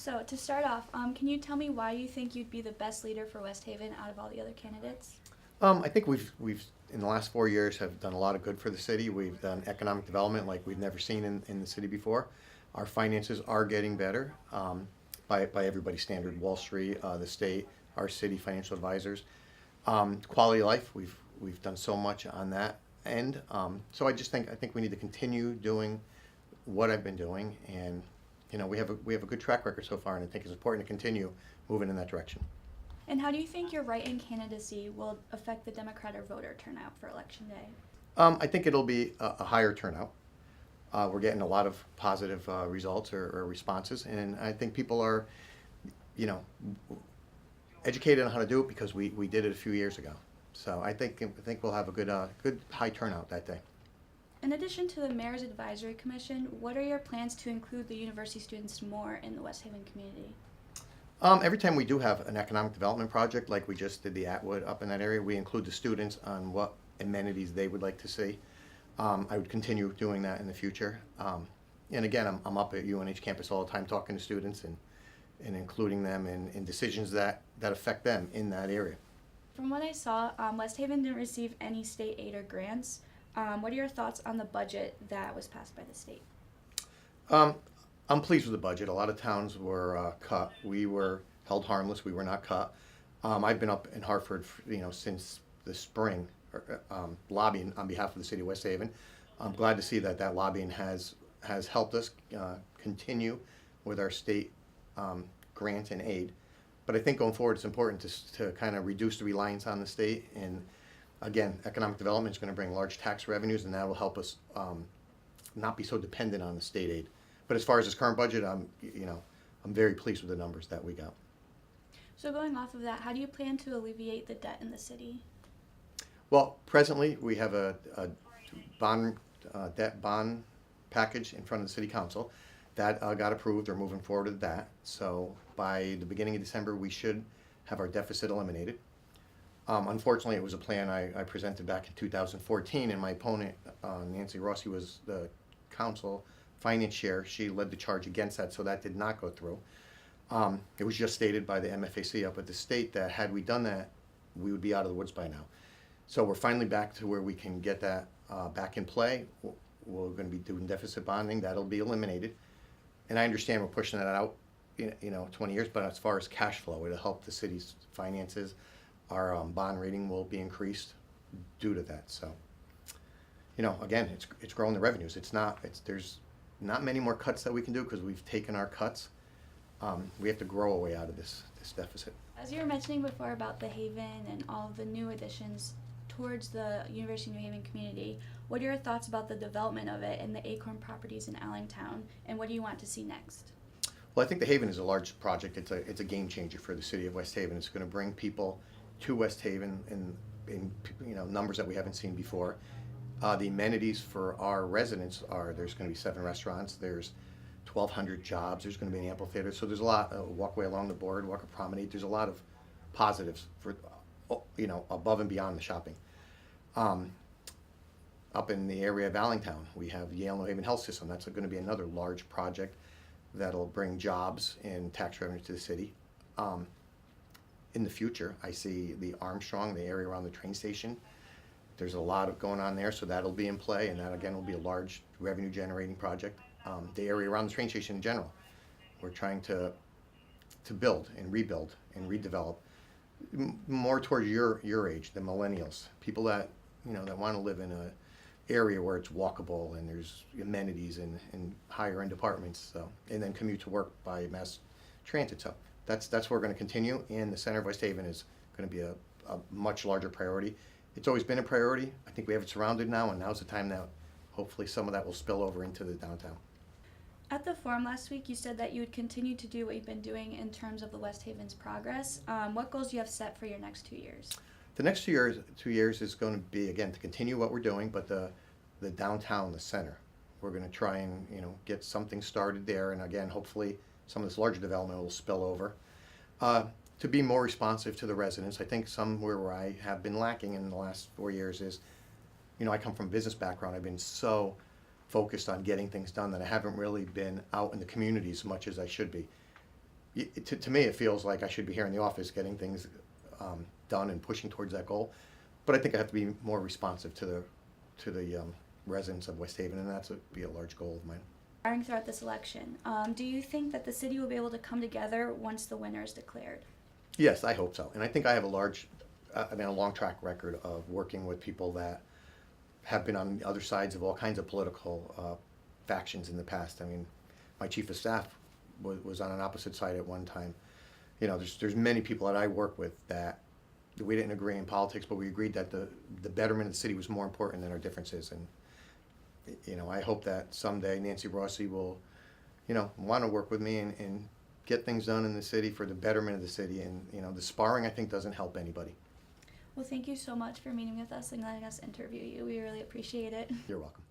So to start off, can you tell me why you think you'd be the best leader for West Haven out of all the other candidates? I think we've in the last 4 years have done a lot of good for the city. We've done economic development like we've never seen in the city before. Our finances are getting better by everybody's standard. Wall Street, the state, our city financial advisors. Quality of life, we've done so much on that end. So I think we need to continue doing what I've been doing, and we have a good track record so far, and I think it's important to continue moving in that direction. And how do you think your write-in candidacy will affect the Democrat or voter turnout for Election Day? I think it'll be a higher turnout. We're getting a lot of positive results or responses, and I think people are, you know, educated on how to do it because we did it a few years ago. So I think we'll have a good high turnout that day. In addition to the Mayor's Advisory Commission, what are your plans to include the university students more in the West Haven community? Every time we do have an economic development project, like we just did the Atwood up in that area, we include the students on what amenities they would like to see. I would continue doing that in the future. And again, I'm up at UNH campus all the time talking to students and including them in decisions that affect them in that area. From what I saw, West Haven didn't receive any state aid or grants. What are your thoughts on the budget that was passed by the state? Um, I'm pleased with the budget. A lot of towns were cut. We were held harmless. We were not cut. I've been up in Hartford, since the spring, lobbying on behalf of the city of West Haven. I'm glad to see that lobbying has helped us continue with our state grant and aid. But I think going forward, it's important to kind of reduce the reliance on the state. And again, economic development is going to bring large tax revenues, and that will help us not be so dependent on the state aid. But as far as this current budget, I'm very pleased with the numbers that we got. So going off of that, how do you plan to alleviate the debt in the city? Well, presently we have a bond debt bond package in front of the city council that got approved. They're moving forward with that. So by the beginning of December, we should have our deficit eliminated. Unfortunately, it was a plan I presented back in 2014, and my opponent, Nancy Rossi, was the council finance chair. She led the charge against that, so that did not go through. It was just stated by the MFAC up at the state that had we done that, we would be out of the woods by now. So we're finally back to where we can get that back in play. We're going to be doing deficit bonding. That'll be eliminated. And I understand we're pushing that out, 20 years, but as far as cash flow, it'll help the city's finances. Our bond rating will be increased due to that. So, again, it's growing the revenues. There's not many more cuts that we can do because we've taken our cuts. We have to grow our way out of this deficit. As you were mentioning before about the Haven and all of the new additions towards the University of New Haven community, what are your thoughts about the development of it and the Acorn properties in Allentown, and what do you want to see next? Well, I think the Haven is a large project. It's a game changer for the city of West Haven. It's going to bring people to West Haven in numbers that we haven't seen before. The amenities for our residents there's going to be 7 restaurants. There's 1,200 jobs. There's going to be an amphitheater. So there's a lot of walkway along the boardwalk, a promenade. There's a lot of positives for above and beyond the shopping. Up in the area of Allentown, we have Yale New Haven Health System. That's going to be another large project that'll bring jobs and tax revenue to the city. In the future, I see the Armstrong, the area around the train station. There's a lot of going on there, so that'll be in play, and that again will be a large revenue generating project. The area around the train station in general, we're trying to build and rebuild and redevelop more towards your age, the millennials, people that that want to live in a area where it's walkable and there's amenities and higher end apartments, and then commute to work by mass transit. So that's where we're going to continue, and the center of West Haven is going to be a much larger priority. It's always been a priority. I think we have it surrounded now, and now's the time that hopefully some of that will spill over into the downtown. At the forum last week, you said that you would continue to do what you've been doing in terms of the West Haven's progress. What goals do you have set for your next 2 years? The next 2 years is going to be, again, to continue what we're doing, but the downtown, the center, we're going to try and get something started there, and again, hopefully some of this larger development will spill over. To be more responsive to the residents. I think somewhere where I have been lacking in the last 4 years is, I come from a business background. I've been so focused on getting things done that I haven't really been out in the community as much as I should be. to me, it feels like I should be here in the office getting things done and pushing towards that goal. But I think I have to be more responsive to the residents of West Haven, and that's be a large goal of mine. Throughout this election, do you think that the city will be able to come together once the winner is declared? Yes, I hope so. And I think I have a long track record of working with people that have been on the other sides of all kinds of political factions in the past. I mean, my chief of staff was on an opposite side at one time. You know, there's many people that I work with that we didn't agree in politics, but we agreed that the betterment of the city was more important than our differences. And you know, I hope that someday Nancy Rossi will, you know, want to work with me and get things done in the city for the betterment of the city. And you know, the sparring, I think, doesn't help anybody. Well, thank you so much for meeting with us and letting us interview you. We really appreciate it. You're welcome.